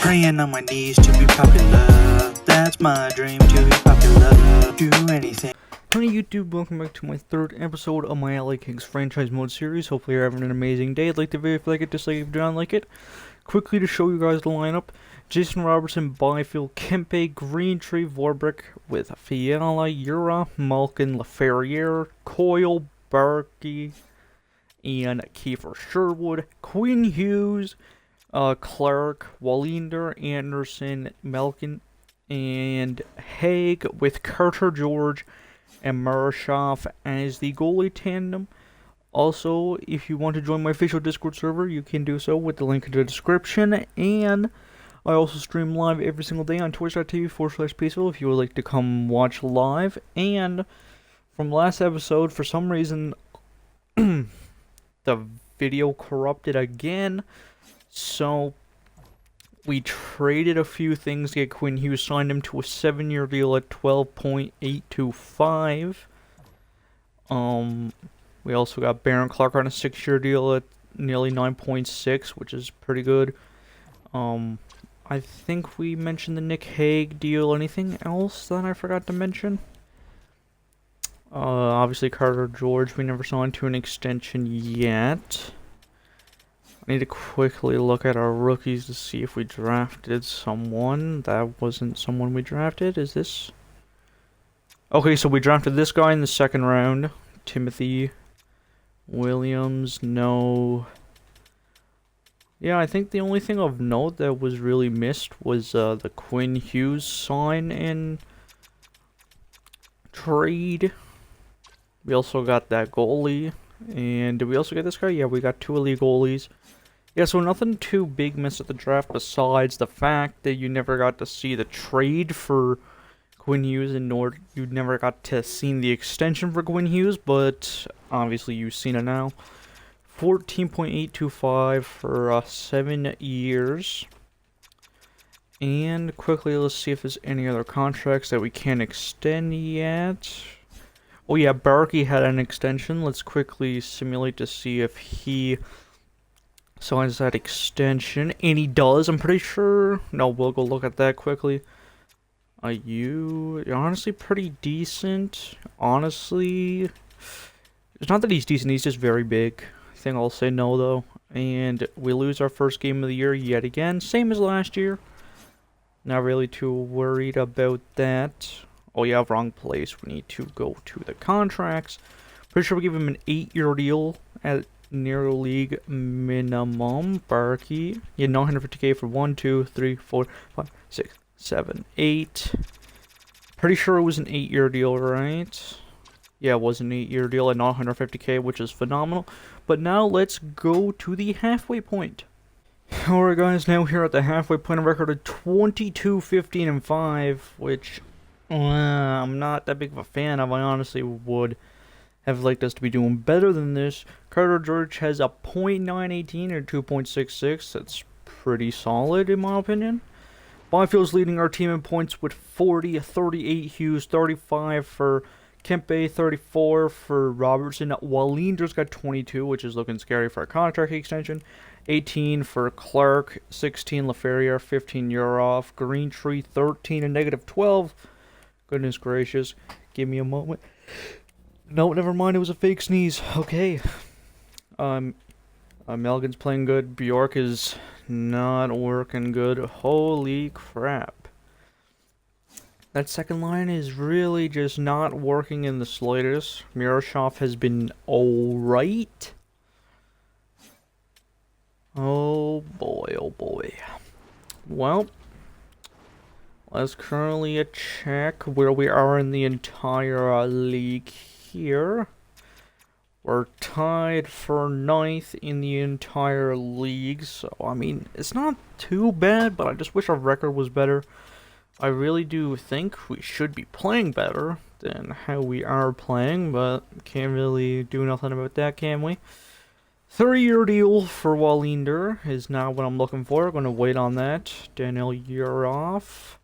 Praying on my knees to be popular. That's my dream, to be popular. Do anything. Hi YouTube, welcome back to my third episode of my LA Kings franchise mode series. Hopefully you're having an amazing day. Like the video if you like it, dislike it if you don't like it. Quickly to show you guys the lineup. Jason Robertson, Byfield, Kempe, Greentree, Vorbrick with Fiala, Ura, Malkin, LaFerriere, Coyle, Berkey, and Kiefer Sherwood, Quinn Hughes, Clark, Wallinder, Anderson, Malkin, and Haig with Carter George and Marashov as the goalie tandem. Also, if you want to join my official Discord server, you can do so with the link in the description. And I also stream live every single day on twitch.tv/peaceful if you would like to come watch live. And from last episode, for some reason, the video corrupted again. So we traded a few things to get Quinn Hughes, signed him to a 7-year deal at 12.825. We also got Barron Clark on a 6-year deal at nearly 9.6, which is pretty good. I think we mentioned the Nick Hague deal. Anything else that I forgot to mention? Obviously Carter George, we never saw into an extension yet. I need to quickly look at our rookies to see if we drafted someone. That wasn't someone we drafted. Is this? Okay, so we drafted this guy in the second round. Timothy Williams, no. Yeah, I think the only thing of note that was really missed was the Quinn Hughes sign and trade. We also got that goalie. And did we also get this guy? Yeah, we got 2 elite goalies. Yeah, so nothing too big missed at the draft besides the fact that you never got to see the trade for Quinn Hughes, and nor you never got to see the extension for Quinn Hughes, but obviously you've seen it now. 14.825 for 7 years. And quickly, let's see if there's any other contracts that we can't extend yet. Oh yeah, Barkey had an extension. Let's quickly simulate to see if he signs that extension. And he does, I'm pretty sure. No, we'll go look at that quickly. You're honestly pretty decent. Honestly, it's not that he's decent, he's just very big. I think I'll say no, though. And we lose our first game of the year yet again. Same as last year. Not really too worried about that. Oh yeah, wrong place. We need to go to the contracts. Pretty sure we give him an 8-year deal at near league minimum. Barkey. Yeah, 950k for 1, 2, 3, 4, 5, 6, 7, 8. Pretty sure it was an 8-year deal, right? Yeah, it was an 8-year deal at 950k, which is phenomenal. But now let's go to the halfway point. Alright guys, now here at the halfway point, a record of 22, 15, and 5, which I'm not that big of a fan of. I honestly would have liked us to be doing better than this. Carter George has a .918 or 2.66. That's pretty solid in my opinion. Byfield's leading our team in points with 40, 38 Hughes, 35 for Kempe, 34 for Robertson. Wallinder's got 22, which is looking scary for a contract extension. 18 for Clark, 16 LaFerriere, 15 Urov, Greentree, 13 and negative 12. Goodness gracious. Give me a moment. No, never mind. It was a fake sneeze. Okay. Melgan's playing good. Bjork is not working good. Holy crap. That second line is really just not working in the slightest. Marashov has been alright. Oh boy, oh boy. Well, let's currently check where we are in the entire league here. We're tied for 9th in the entire league, so I mean, it's not too bad, but I just wish our record was better. I really do think we should be playing better than how we are playing, but can't really do nothing about that, can we? 3-year deal for Wallinder is not what I'm looking for. I'm going to wait on that. Daniel Urov.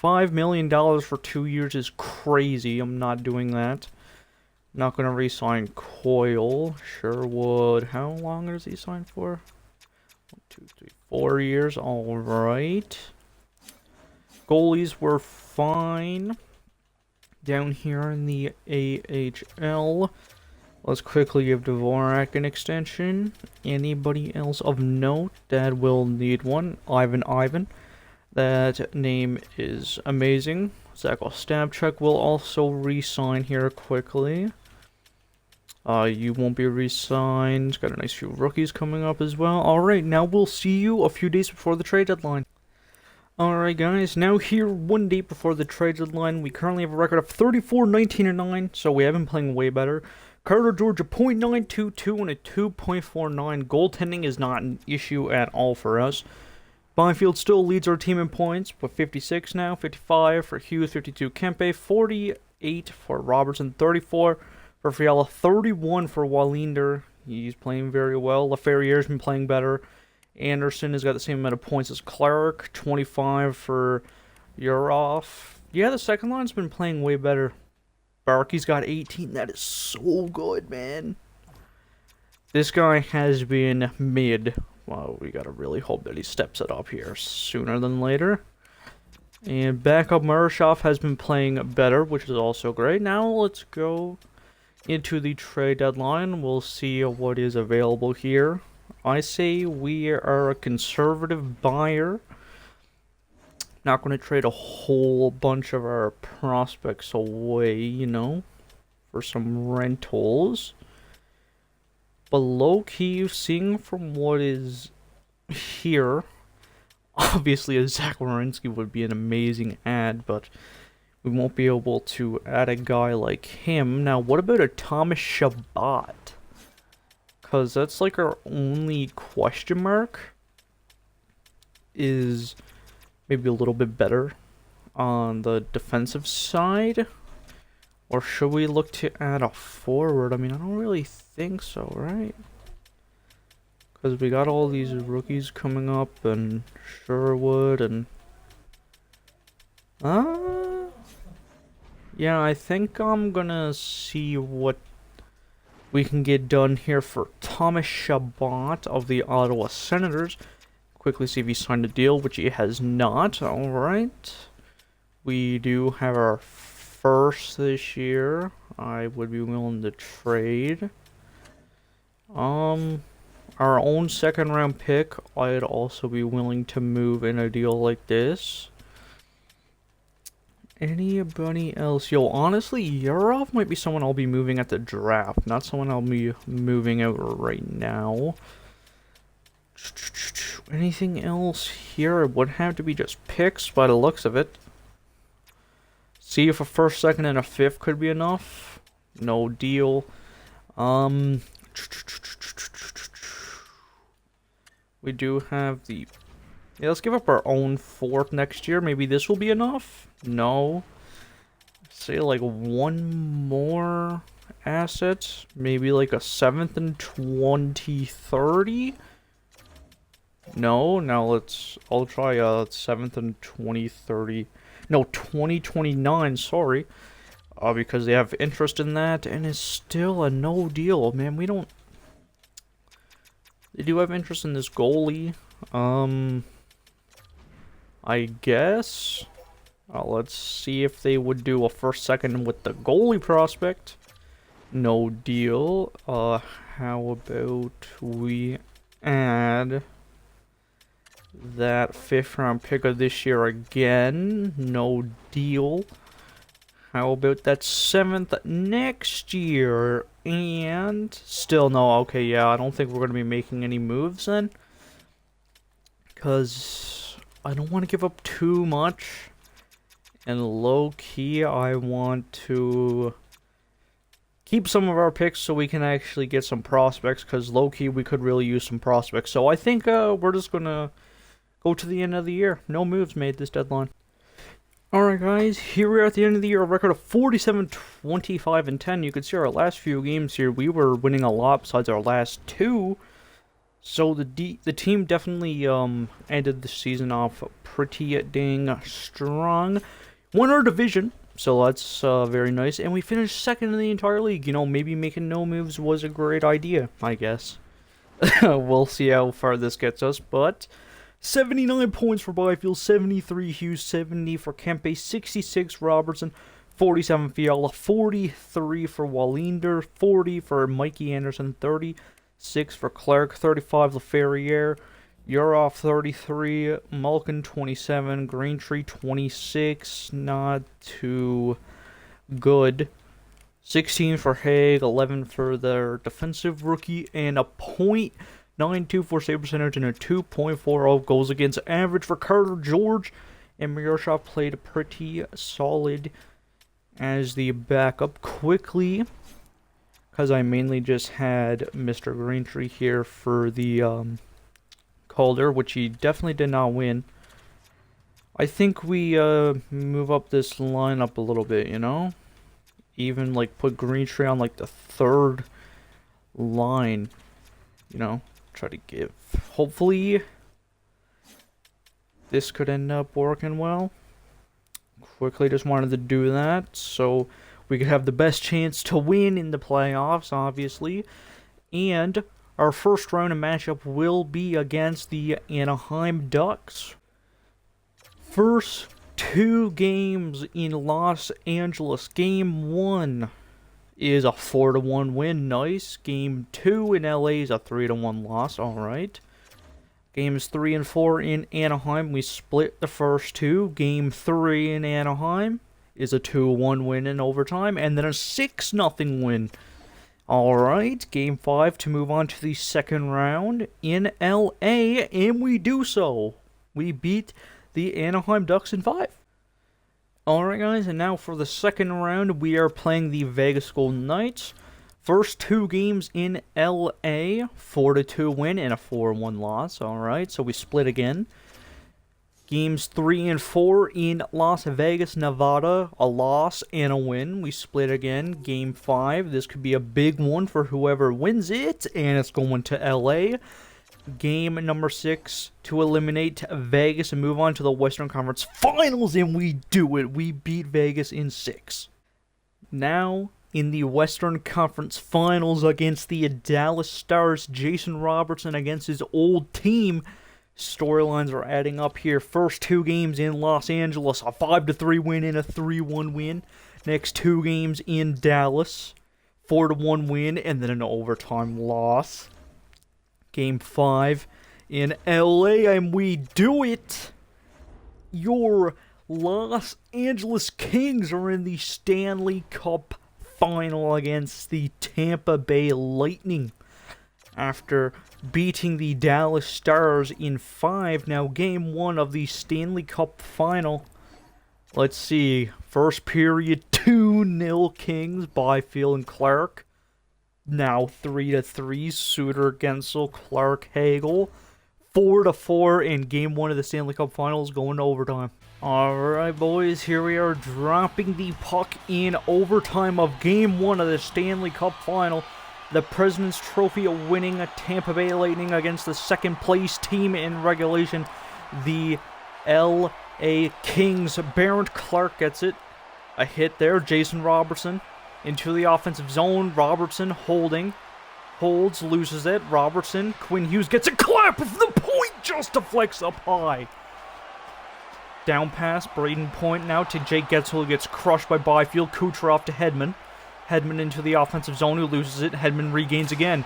$5 million for 2 years is crazy. I'm not doing that. Not going to re-sign Coyle. Sherwood. How long is he signed for? 1, 2, 3, 4 years, alright. Goalies were fine. Down here in the AHL, let's quickly give Dvorak an extension. Anybody else of note that will need one? Ivan. That name is amazing. Zach Ostapchuk will also re-sign here quickly. You won't be re-signed. Got a nice few rookies coming up as well. Alright, now we'll see you a few days before the trade deadline. Alright guys, now here 1 day before the trade deadline. We currently have a record of 34-19-9, so we have been playing way better. Carter Georgia .922 and a 2.49. Goaltending is not an issue at all for us. Byfield still leads our team in points with 56 now, 55 for Hughes, 52 Kempe, 48 for Robertson, 34 for Fiala, 31 for Wallinder. He's playing very well. Laferriere's been playing better. Anderson has got the same amount of points as Clark, 25 for Yurov. Yeah, the second line's been playing way better. Barkey's got 18. That is so good, man. This guy has been mid. Well, we gotta really hope that he steps it up here sooner than later. And backup Murashov has been playing better, which is also great. Now let's go into the trade deadline. We'll see what is available here. I say we are a conservative buyer. Not going to trade a whole bunch of our prospects away, you know, for some rentals. But low-key, seeing from what is here, obviously a Zach Werenski would be an amazing ad, but we won't be able to add a guy like him. Now, what about a Thomas Chabot? Because that's like our only question mark. Is maybe a little bit better on the defensive side. Or should we look to add a forward? I mean, I don't really think so, right? Because we got all these rookies coming up, and Sherwood, and... yeah, I think I'm gonna see what we can get done here for Thomas Chabot of the Ottawa Senators. Quickly see if he signed a deal, which he has not. Alright. We do have our first this year. I would be willing to trade. Our own second round pick, I'd also be willing to move in a deal like this. Anybody else? Yo, honestly, Yurov might be someone I'll be moving at the draft, not someone I'll be moving out right now. Anything else here? It would have to be just picks by the looks of it. See if a first, second, and a fifth could be enough. No deal. We do have the... yeah, let's give up our own fourth next year. Maybe this will be enough? No. Say like one more asset. Maybe like a 7th and 2030? No, now I'll try a 7th and 2030. No, 2029, sorry. Because they have interest in that, and it's still a no deal, man. We don't... they do have interest in this goalie. I guess. Let's see if they would do a first, second with the goalie prospect. No deal. How about we add that 5th round pick of this year again? No deal. How about that 7th next year? And still no. Okay, yeah, I don't think we're going to be making any moves then. Because I don't want to give up too much. And low-key, I want to keep some of our picks so we can actually get some prospects. Because low-key, we could really use some prospects. So I think we're just going to go to the end of the year. No moves made this deadline. Alright guys, here we are at the end of the year, a record of 47, 25, and 10. You can see our last few games here, we were winning a lot besides our last two. So the team definitely ended the season off pretty dang strong. Won our division, so that's very nice. And we finished second in the entire league. You know, maybe making no moves was a great idea, I guess. We'll see how far this gets us, but 79 points for Byfield, 73 Hughes, 70 for Kempe, 66 Robertson, 47 Fiala, 43 for Wallinder, 40 for Mikey Anderson, 36 for Clark, 35 LaFerriere, Yurov 33, Malkin 27, Greentree 26, not too good. 16 for Haig, 11 for their defensive rookie, and a .924 save percentage and a 2.40 goals against average for Carter George. And Miroshov played pretty solid as the backup. Quickly, because I mainly just had Mr. Greentree here for the Calder, which he definitely did not win. I think we move up this lineup a little bit, you know? Even like put Greentree on like the third line, you know? Try to give. Hopefully, this could end up working well. Quickly just wanted to do that so we could have the best chance to win in the playoffs, obviously. And our first round of matchup will be against the Anaheim Ducks. First two games in Los Angeles. Game 1 is a 4-1 win. Nice. Game 2 in LA is a 3-1 loss. Alright. Games 3 and 4 in Anaheim, we split the first two. Game 3 in Anaheim is a 2-1 win in overtime, and then a 6-0 win. Alright, Game 5 to move on to the second round in LA, and we do so. We beat the Anaheim Ducks in 5. Alright guys, and now for the second round, we are playing the Vegas Golden Knights. First two games in LA, 4-2 win and a 4-1 loss. Alright, so we split again. Games 3 and 4 in Las Vegas, Nevada, a loss and a win. We split again. Game 5, this could be a big one for whoever wins it, and it's going to LA. Game number 6 to eliminate Vegas and move on to the Western Conference Finals, and we do it. We beat Vegas in 6. Now, in the Western Conference Finals against the Dallas Stars, Jason Robertson against his old team. Storylines are adding up here. First two games in Los Angeles, a 5-3 win and a 3-1 win. Next two games in Dallas, 4-1 win and then an overtime loss. Game 5 in LA, and we do it! Your Los Angeles Kings are in the Stanley Cup Final against the Tampa Bay Lightning after beating the Dallas Stars in 5. Now, Game 1 of the Stanley Cup Final. Let's see. First period, 2-0 Kings, Byfield and Clark. Now 3-3, Suter, Gensel, Clark, Hagel. 4-4 in Game 1 of the Stanley Cup Finals, going to overtime. Alright boys, here we are dropping the puck in overtime of Game 1 of the Stanley Cup Final. The President's Trophy winning Tampa Bay Lightning against the second place team in regulation, the LA Kings. Barrett Clark gets it. A hit there, Jason Robertson into the offensive zone. Robertson holding. Holds, loses it. Robertson, Quinn Hughes gets a clap from the point, just deflects up high. Down pass, Braden Point now to Jake Getzel, who gets crushed by Byfield. Kucherov to Hedman. Hedman into the offensive zone, who loses it. Hedman regains again.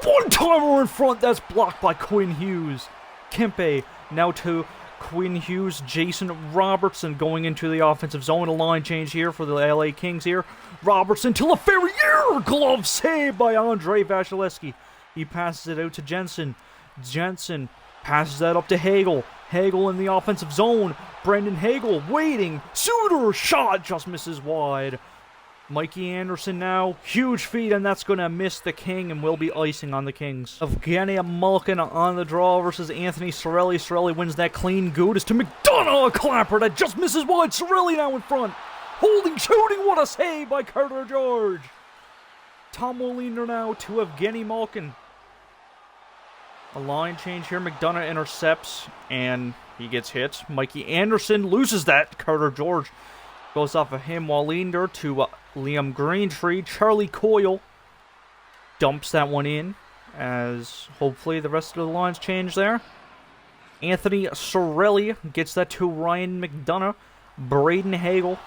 One-timer in front, that's blocked by Quinn Hughes. Kempe now to Quinn Hughes. Jason Robertson going into the offensive zone. A line change here for the LA Kings here. Robertson to LaFerriere. Glove save by Andrei Vasilevsky. He passes it out to Jensen. Jensen passes that up to Hagel. Hagel in the offensive zone. Brendan Hagel waiting. Suter shot just misses wide. Mikey Anderson now. Huge feed, and that's going to miss the King and will be icing on the Kings. Evgeny Malkin on the draw versus Anthony Cirelli. Cirelli wins that clean. Good is to McDonough. A clapper that just misses wide. Cirelli now in front. Holding, shooting. What a save by Carter George. Tom Wallinder now to Evgeny Malkin. A line change here. McDonough intercepts, and he gets hit. Mikey Anderson loses that. Carter George goes off of him. Wallinder to Liam Greentree. Charlie Coyle dumps that one in, as hopefully the rest of the lines change there. Anthony Sorelli gets that to Ryan McDonough. Braden Hagel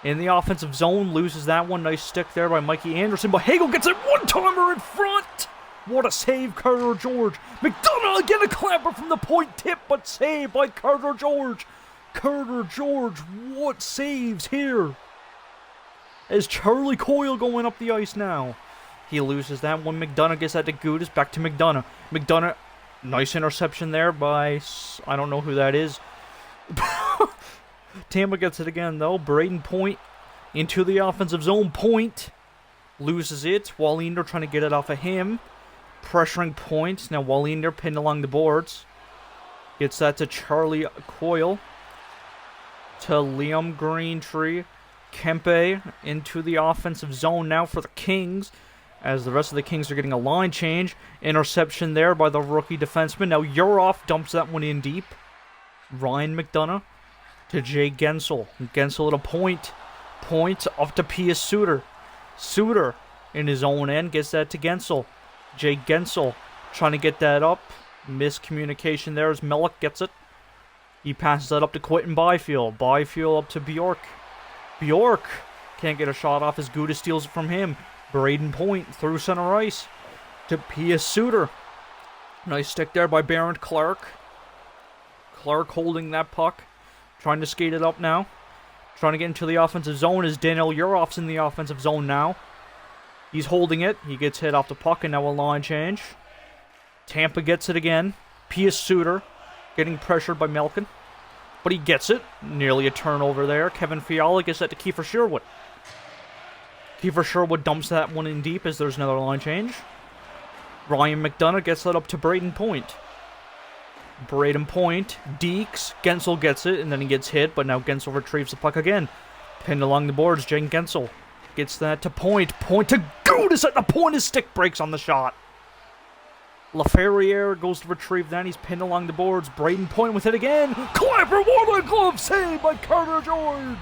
in the offensive zone, loses that one. Nice stick there by Mikey Anderson, but Hagel gets it one-timer in front. What a save, Carter George. McDonough again, a clapper from the point tip, but saved by Carter George. Carter George, what saves here? As Charlie Coyle going up the ice now. He loses that one. McDonough gets that to Gudis. Back to McDonough. McDonough, nice interception there by, I don't know who that is. Tampa gets it again, though. Braden Point into the offensive zone. Point loses it. Wallinder trying to get it off of him. Pressuring Point. Now Wallinder pinned along the boards. Gets that to Charlie Coyle. To Liam Greentree. Kempe into the offensive zone now for the Kings. As the rest of the Kings are getting a line change. Interception there by the rookie defenseman. Now Yurov dumps that one in deep. Ryan McDonough to Jay Gensel. Gensel at a point. Point up to Pia Suter. Suter in his own end gets that to Gensel. Jay Gensel trying to get that up. Miscommunication there as Melik gets it. He passes that up to Quentin Byfield. Byfield up to Bjork. Bjork can't get a shot off as Gudis steals it from him. Braden Point through center ice to Pia Suter. Nice stick there by Barrett Clark. Clark holding that puck. Trying to skate it up now. Trying to get into the offensive zone as Daniel Yurov's in the offensive zone now. He's holding it. He gets hit off the puck and now a line change. Tampa gets it again. Pia Suter getting pressured by Malkin. But he gets it. Nearly a turnover there. Kevin Fiala gets that to Kiefer Sherwood. Kiefer Sherwood dumps that one in deep as there's another line change. Ryan McDonough gets that up to Braden Point. Braden Point, Deeks, Gensel gets it, and then he gets hit, but now Gensel retrieves the puck again. Pinned along the boards, Jane Gensel gets that to Point. Point to Gudis at the point, his stick breaks on the shot. LaFerriere goes to retrieve that, he's pinned along the boards. Braden Point with it again. Clapper, what a glove save by Carter George.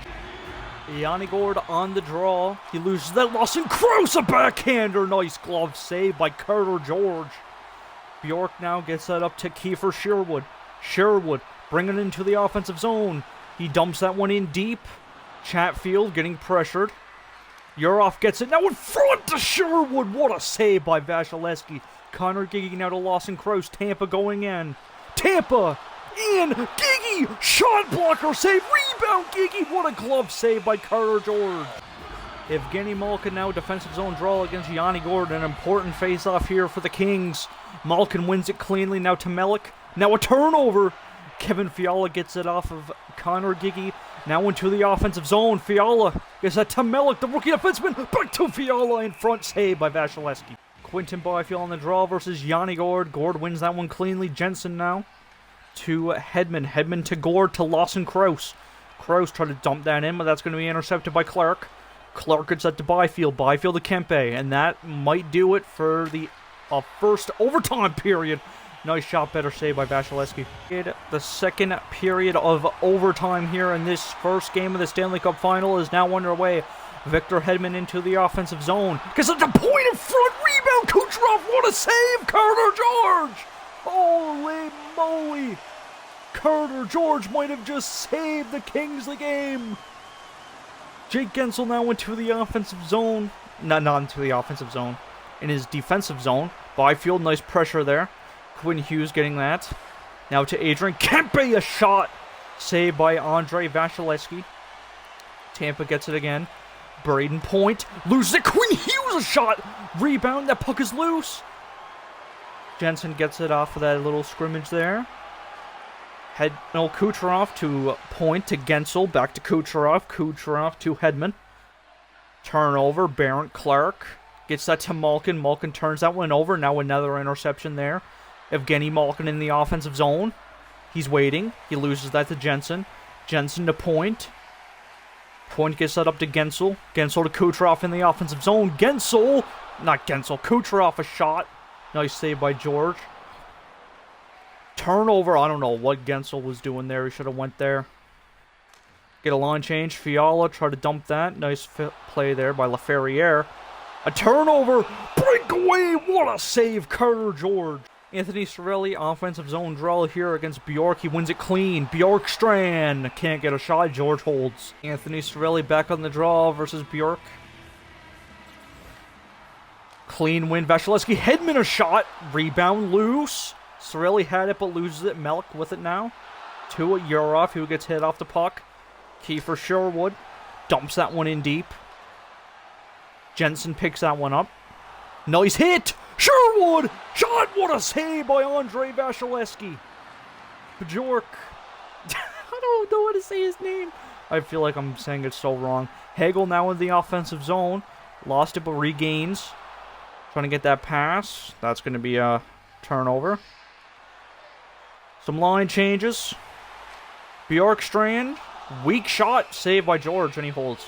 Yanni Gord on the draw. He loses that. Lawson Krause, a backhander. Nice glove save by Carter George. Bjork now gets that up to Kiefer Sherwood. Sherwood bringing it into the offensive zone. He dumps that one in deep. Chatfield getting pressured. Yurov gets it now in front to Sherwood. What a save by Vasilevsky. Connor Giggy now to Lawson Krause. Tampa going in. Tampa in. Giggy. Shot blocker save. Rebound Giggy. What a glove save by Carter George. Evgeny Malkin now defensive zone draw against Yanni Gordon. An important face-off here for the Kings. Malkin wins it cleanly now to Melik. Now a turnover. Kevin Fiala gets it off of Connor Giggy. Now into the offensive zone. Fiala gets that to Melik, the rookie defenseman. Back to Fiala in front. Save by Vasilevsky. Quinton Byfield on the draw versus Yanni Gord. Gord wins that one cleanly. Jensen now to Hedman. Hedman to Gord to Lawson Krause. Krause tried to dump that in, but that's going to be intercepted by Clark. Clark gets that to Byfield. Byfield to Kempe. And that might do it for the first overtime period. Nice shot, better save by Vasilevsky. The second period of overtime here in this first game of the Stanley Cup Final is now underway. Victor Hedman into the offensive zone. Gets at the point in front. Rebound. Kucherov. What a save. Carter George. Holy moly. Carter George might have just saved the Kings the game. Jake Gensel now into the offensive zone. Not into the offensive zone. In his defensive zone. Byfield, nice pressure there. Quinn Hughes getting that. Now to Adrian Kempe, a shot. Saved by Andrei Vasilevsky. Tampa gets it again. Braden Point loses it. Quinn Hughes, a shot. Rebound, that puck is loose. Jensen gets it off of that little scrimmage there. Kucherov to Point to Gensel. Back to Kucherov. Kucherov to Hedman. Turnover. Barrett Clark gets that to Malkin. Malkin turns that one over. Now another interception there. Evgeny Malkin in the offensive zone. He's waiting. He loses that to Jensen. Jensen to Point. Point gets that up to Gensel. Gensel to Kucherov in the offensive zone. Kucherov, a shot. Nice save by George. Turnover. I don't know what Gensel was doing there. He should have went there. Get a line change. Fiala try to dump that. Nice play there by LaFerriere. A turnover. Breakaway. What a save, Carter George. Anthony Cirelli, offensive zone draw here against Bjork. He wins it clean. Bjorkstrand can't get a shot. George holds. Anthony Cirelli back on the draw versus Bjork. Clean win. Vasilevsky. Hedman a shot. Rebound loose. Cirelli had it but loses it. Melk with it now. To Yurov, who gets hit off the puck. Kiefer Sherwood dumps that one in deep. Jensen picks that one up. Nice hit! Sherwood! Shot! What a save by Andrei Vasilevsky. Bjork. I don't know how to say his name. I feel like I'm saying it so wrong. Hagel now in the offensive zone. Lost it but regains. Trying to get that pass. That's going to be a turnover. Some line changes. Bjorkstrand. Weak shot. Saved by George, and he holds.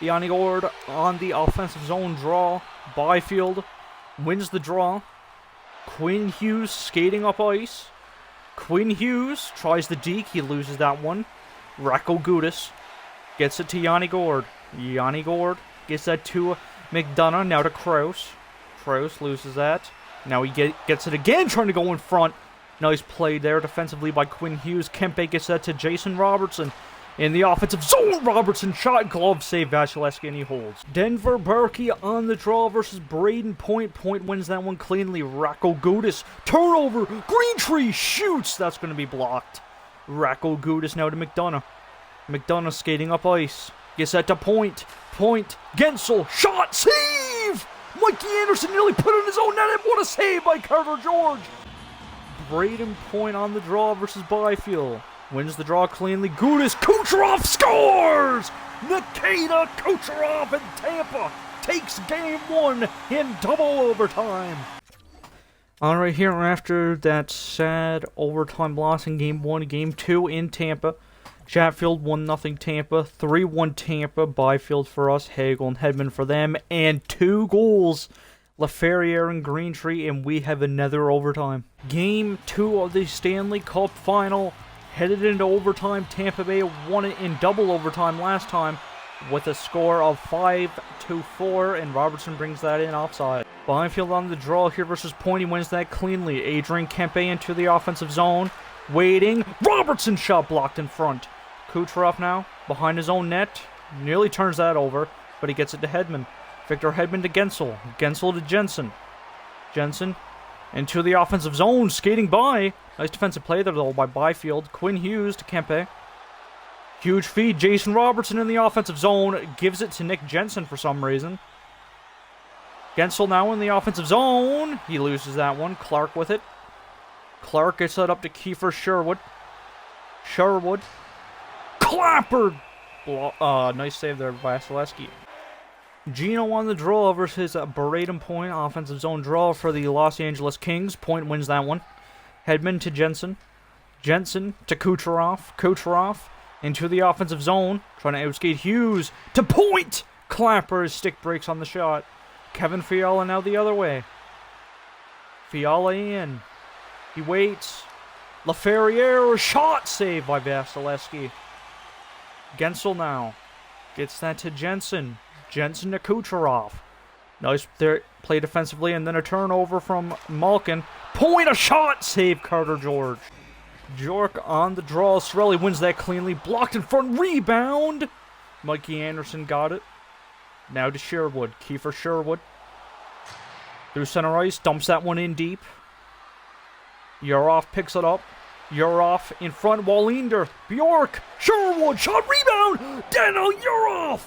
Yanni Gord on the offensive zone draw. Byfield wins the draw. Quinn Hughes skating up ice. Quinn Hughes tries the deke. He loses that one. Racco Gudis gets it to Yanni Gord. Yanni Gord gets that to McDonough. Now to Kraus. Kraus loses that. Now he gets it again, trying to go in front. Nice play there defensively by Quinn Hughes. Kempe gets that to Jason Robertson. In the offensive zone, Robertson shot, glove save, Vasilevsky, and he holds. Denver Berkey on the draw versus Braden Point. Point wins that one cleanly. Racco Gudis, turnover, Greentree shoots, that's going to be blocked. Racco Gudis now to McDonough. McDonough skating up ice, gets that to Point. Point, Gensel, shot, save! Mikey Anderson nearly put in his own net, and what a save by Carter George! Braden Point on the draw versus Byfield. Wins the draw cleanly. Gudis, Kucherov scores! Nikita Kucherov in Tampa takes game one in double overtime. Alright, here after that sad overtime loss in game one, game two in Tampa. Chatfield 1-0 Tampa, 3-1 Tampa. Byfield for us, Hagel and Hedman for them, and 2 goals. LaFerriere and Greentree, and we have another overtime. Game 2 of the Stanley Cup Final. Headed into overtime. Tampa Bay won it in double overtime last time with a score of 5-4, and Robertson brings that in offside. Byfield on the draw here versus Point. He wins that cleanly. Adrian Kempe into the offensive zone. Waiting. Robertson shot blocked in front. Kucherov now behind his own net. Nearly turns that over, but he gets it to Hedman. Victor Hedman to Gensel. Gensel to Jensen. Jensen into the offensive zone, skating by. Nice defensive play there, though, by Byfield. Quinn Hughes to Kempe. Huge feed. Jason Robertson in the offensive zone. Gives it to Nick Jensen for some reason. Gensel now in the offensive zone. He loses that one. Clark with it. Clark gets that up to Kiefer Sherwood. Sherwood. Clappered! Nice save there by Vasilevsky. Gino on the draw versus Braden Point. Offensive zone draw for the Los Angeles Kings. Point wins that one. Hedman to Jensen. Jensen to Kucherov. Kucherov into the offensive zone. Trying to outskate Hughes to Point. Clapper, his stick breaks on the shot. Kevin Fiala now the other way. Fiala in. He waits. LaFerriere, shot saved by Vasilevsky. Gensel now gets that to Jensen. Jensen to Kucherov. Nice play defensively, and then a turnover from Malkin. Point, a shot! Save Carter George. Bjork on the draw. Cirelli wins that cleanly. Blocked in front. Rebound. Mikey Anderson got it. Now to Sherwood. Kiefer Sherwood. Through center ice. Dumps that one in deep. Yurov picks it up. Yurov in front. Wallinder. Bjork. Sherwood. Shot. Rebound. Daniel Yurov.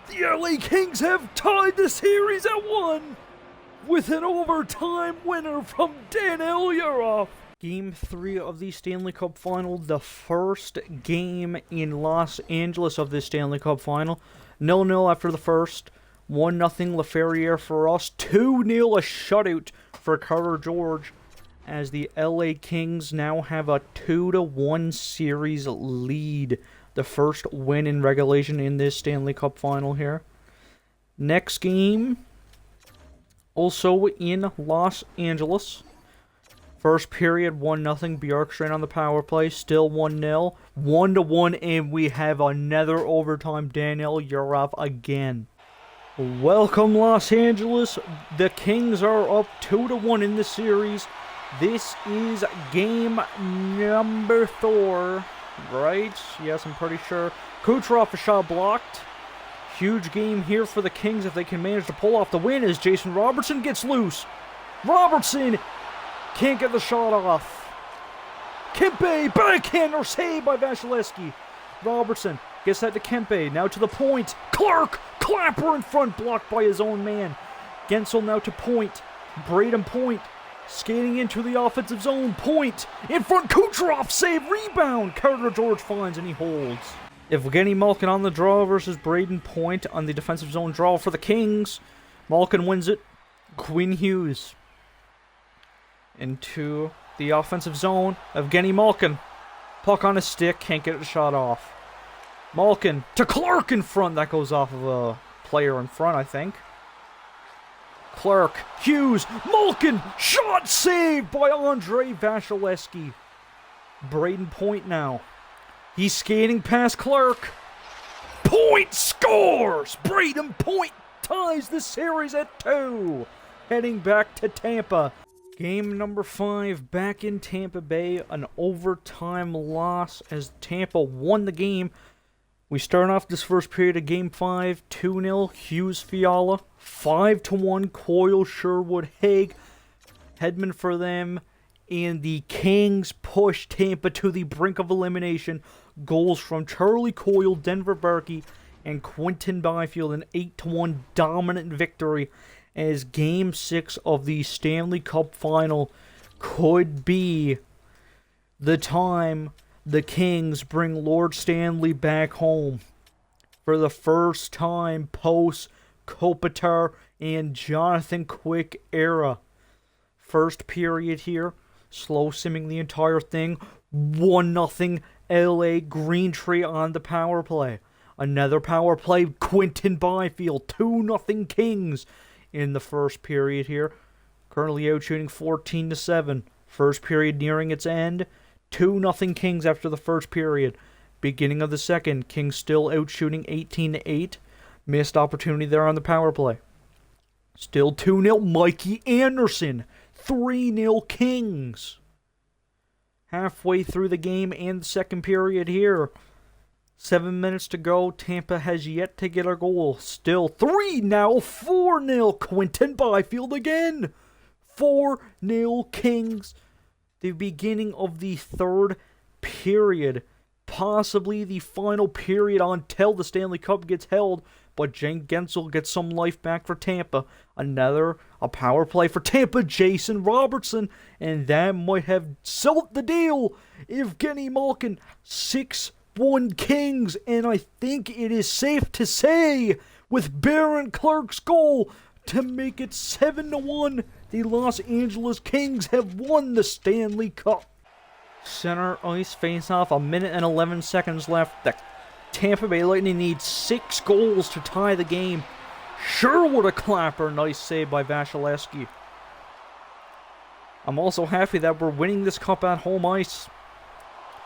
The LA Kings have tied the series at 1 with an overtime winner from Daniel Yurov. Game 3 of the Stanley Cup Final, the first game in Los Angeles of this Stanley Cup Final. 0-0 after the first. 1-0 LaFerriere for us. 2-0 a shutout for Carter George, as the LA Kings now have a 2-1 series lead. The first win in regulation in this Stanley Cup Final here. Next game, also in Los Angeles. First period, 1-0. Bjorkstrand on the power play, still 1-0. 1-1, and we have another overtime. Daniel Yurov again. Welcome, Los Angeles. The Kings are up 2-1 in the series. This is game number 4, right? Yes, I'm pretty sure. Kucherov, a shot blocked. Huge game here for the Kings if they can manage to pull off the win as Jason Robertson gets loose. Robertson can't get the shot off. Kempe, backhander save by Vasilevsky. Robertson gets that to Kempe, now to the point. Clark, clapper in front, blocked by his own man. Gensel now to point. Braden point. Skating into the offensive zone. Point. In front. Kucherov. Save. Rebound. Carter George finds and he holds. Evgeny Malkin on the draw versus Braden Point on the defensive zone draw for the Kings. Malkin wins it. Quinn Hughes into the offensive zone. Evgeny Malkin. Puck on his stick. Can't get a shot off. Malkin to Clark in front. That goes off of a player in front, I think. Clark, Hughes, Malkin, shot saved by Andrei Vasilevsky. Braden Point now. He's skating past Clark. Point scores! Braden Point ties the series at 2. Heading back to Tampa. Game number 5 back in Tampa Bay. An overtime loss as Tampa won the game. We start off this first period of Game 5, 2-0, Hughes Fiala, 5-1, Coyle, Sherwood, Haig, Hedman for them, and the Kings push Tampa to the brink of elimination. Goals from Charlie Coyle, Denver Berkey, and Quinton Byfield, an 8-1 dominant victory as Game 6 of the Stanley Cup Final could be the time the Kings bring Lord Stanley back home for the first time post Kopitar and Jonathan Quick era. First period here, slow simming the entire thing. 1-0 LA Green Tree on the power play. Another power play, Quinton Byfield. 2-0 Kings in the first period here. Currently out shooting 14-7. First period nearing its end. 2-0 Kings after the first period. Beginning of the second, Kings still out shooting 18-8. Missed opportunity there on the power play. Still 2-0 Mikey Anderson. 3-0 Kings. Halfway through the game and the second period here. 7 minutes to go. Tampa has yet to get a goal. Still 3 now. 4-0 Quinton Byfield again. 4-0 Kings. The beginning of the third period. Possibly the final period until the Stanley Cup gets held. But Jane Gensel gets some life back for Tampa. A power play for Tampa. Jason Robertson. And that might have sealed the deal. Evgeny Malkin. 6-1 Kings. And I think it is safe to say, with Barron Clark's goal to make it 7-1, the Los Angeles Kings have won the Stanley Cup. Center ice face-off, 1 minute and 11 seconds left. The Tampa Bay Lightning need 6 goals to tie the game. Sherwood a clapper, nice save by Vasilevsky. I'm also happy that we're winning this cup at home ice.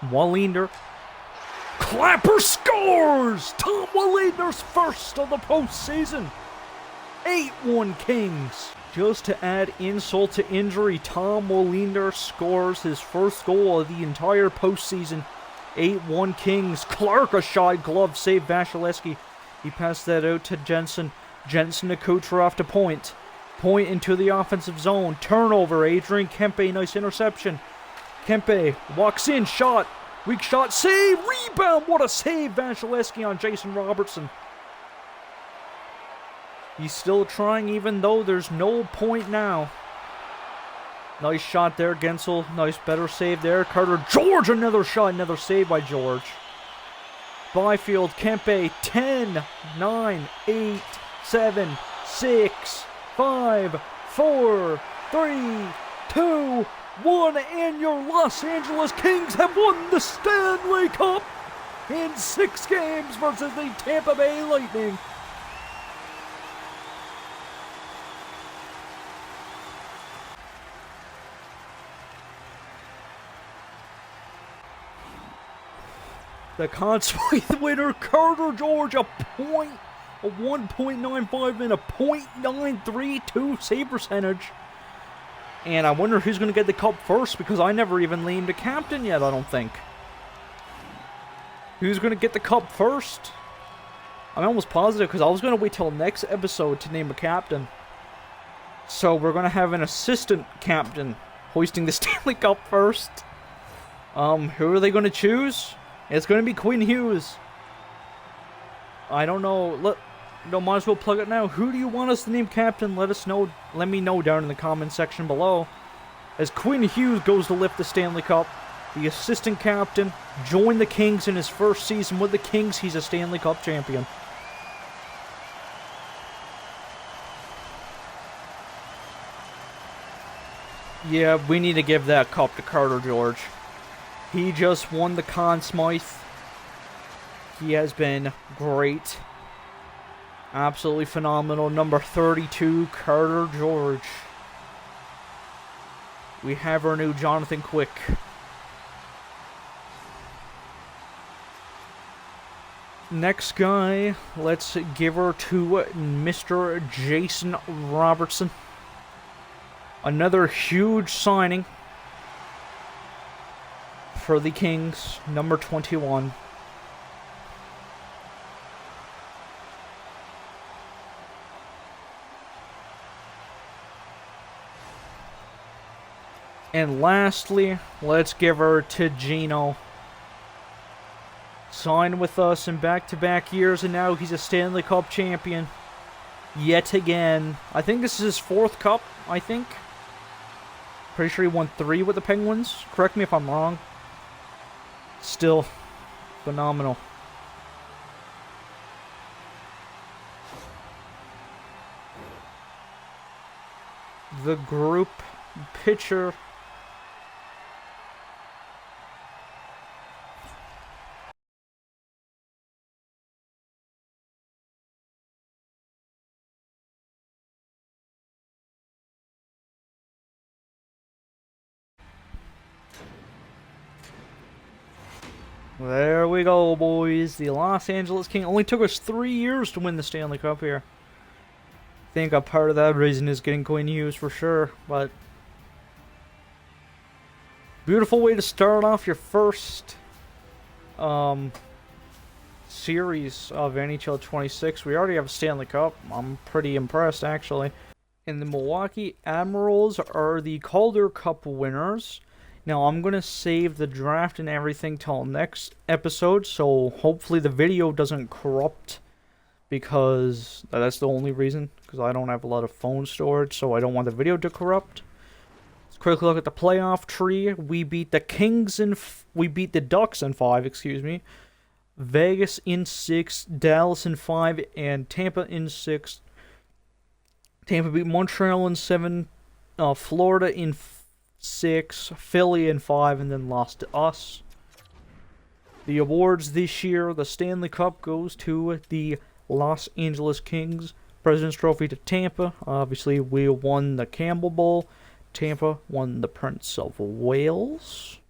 Wallinder. Clapper scores! Tom Wallinder's first of the postseason. 8-1 Kings. Just to add insult to injury, Tom Wallinder scores his first goal of the entire postseason. 8-1 Kings. Clark a shot glove save Vasilevsky. He passed that out to Jensen. Jensen to Kucherov to Point. Point into the offensive zone. Turnover. Adrian Kempe, nice interception. Kempe walks in, shot. Weak shot, save, rebound. What a save, Vasilevsky on Jason Robertson. He's still trying even though there's no point now. Nice shot there, Gensel. Nice, better save there. Carter George, another shot, another save by George. Byfield, Kempe, 10, 9, 8, 7, 6, 5, 4, 3, 2, 1, and your Los Angeles Kings have won the Stanley Cup in 6 games versus the Tampa Bay Lightning. The Conn Smythe winner, Carter George, a 1.95 and a .932 save percentage. And I wonder who's going to get the cup first, because I never even named a captain yet, I don't think. Who's going to get the cup first? I'm almost positive, because I was going to wait till next episode to name a captain. So we're going to have an assistant captain hoisting the Stanley Cup first. Who are they going to choose? It's going to be Quinn Hughes. I don't know. Might as well plug it now. Who do you want us to name captain? Let us know. Let me know down in the comment section below. As Quinn Hughes goes to lift the Stanley Cup, the assistant captain joined the Kings in his first season with the Kings. He's a Stanley Cup champion. Yeah, we need to give that cup to Carter George. He just won the Conn Smythe. He has been great. Absolutely phenomenal. Number 32, Carter George. We have our new Jonathan Quick. Next guy, let's give her to Mr. Jason Robertson. Another huge signing for the Kings, number 21. And lastly, let's give her to Gino. Signed with us in back-to-back years, and now he's a Stanley Cup champion. Yet again. I think this is his 4th cup, I think. Pretty sure he won 3 with the Penguins. Correct me if I'm wrong. Still, phenomenal. The group picture. There we go, boys. The Los Angeles Kings. Only took us 3 years to win the Stanley Cup here. I think a part of that reason is getting Quinn Hughes for sure, but beautiful way to start off your first series of NHL 26. We already have a Stanley Cup. I'm pretty impressed, actually. And the Milwaukee Admirals are the Calder Cup winners. Now, I'm going to save the draft and everything till next episode, so hopefully the video doesn't corrupt, because that's the only reason, because I don't have a lot of phone storage, so I don't want the video to corrupt. Let's quickly look at the playoff tree. We beat the Kings we beat the Ducks in 5, excuse me. Vegas in 6, Dallas in 5, and Tampa in 6. Tampa beat Montreal in 7, Florida in 6, Philly in 5, and then lost to us. The awards this year, the Stanley Cup goes to the Los Angeles Kings. President's Trophy to Tampa. Obviously, we won the Campbell Bowl. Tampa won the Prince of Wales.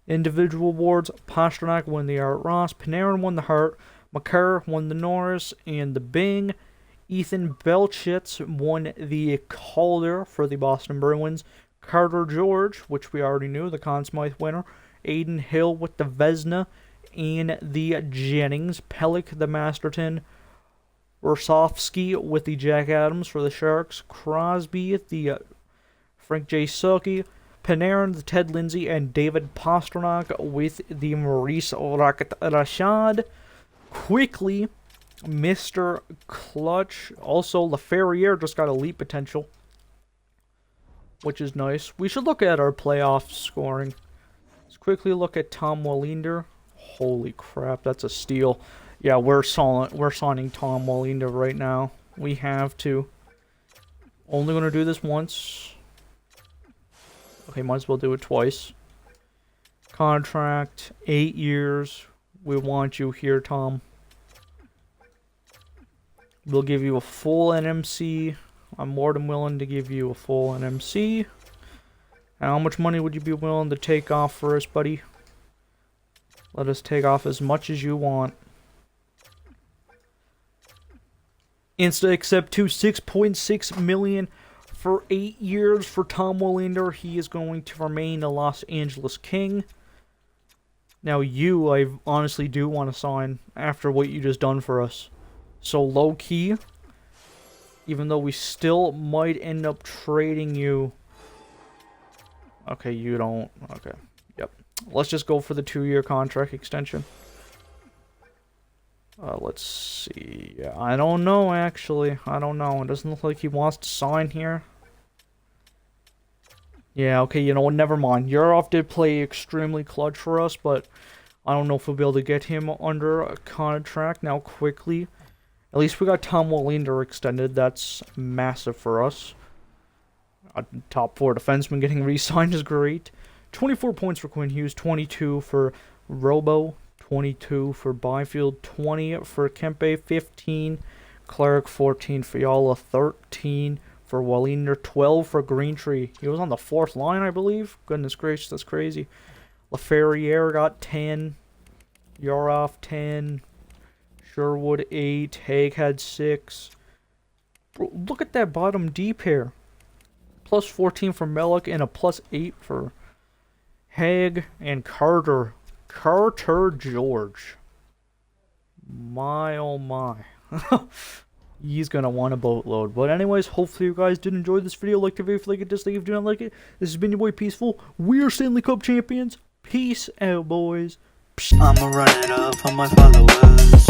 Individual awards, Pastrnak won the Art Ross. Panarin won the Hart. Makar won the Norris and the Bing. Ethan Belchitz won the Calder for the Boston Bruins. Carter George, which we already knew, the Conn Smythe winner. Aiden Hill with the Vezina and the Jennings. Pellick, the Masterton. Rosofsky with the Jack Adams for the Sharks. Crosby, the Frank J. Sucky. Panarin, the Ted Lindsay, and David Pastrnak with the Maurice Rashad. Quickly, Mr. Clutch. Also, LaFerriere just got elite potential, which is nice. We should look at our playoff scoring. Let's quickly look at Tom Wallinder. Holy crap, that's a steal. Yeah, we're signing Tom Wallinder right now. We have to. Only going to do this once. Okay, might as well do it twice. Contract, 8 years. We want you here, Tom. We'll give you a full NMC. I'm more than willing to give you a full NMC. And how much money would you be willing to take off for us, buddy? Let us take off as much as you want. Insta accept to $6.6 million For 8 years for Tom Willander, he is going to remain the Los Angeles King. Now you, I honestly do want to sign after what you just done for us. So low-key, even though we still might end up trading you. Okay, you don't. Okay, yep. Let's just go for the 2-year contract extension. Let's see. Yeah, I don't know, actually. I don't know. It doesn't look like he wants to sign here. Yeah, okay, you know what? Never mind. Yurov did play extremely clutch for us, but I don't know if we'll be able to get him under a contract now quickly. At least we got Tom Willander extended. That's massive for us. A top 4 defenseman getting re-signed is great. 24 points for Quinn Hughes, 22 for Robo, 22 for Byfield, 20 for Kempe, 15 Clark, 14 for Yala, 13 for Willander, 12 for Greentree. He was on the 4th line, I believe. Goodness gracious, that's crazy. LaFerriere got 10. Yurov 10. Sherwood 8. Haig had 6. Bro, look at that bottom D pair. Plus 14 for Mellick and a plus 8 for Haig and Carter. Carter George. My oh my. He's gonna want a boatload. But anyways, hopefully you guys did enjoy this video. Like the video if you like it, dislike it if you don't like it. This has been your boy Peaceful. We are Stanley Cup champions. Peace out, boys. I'ma run it up on my followers.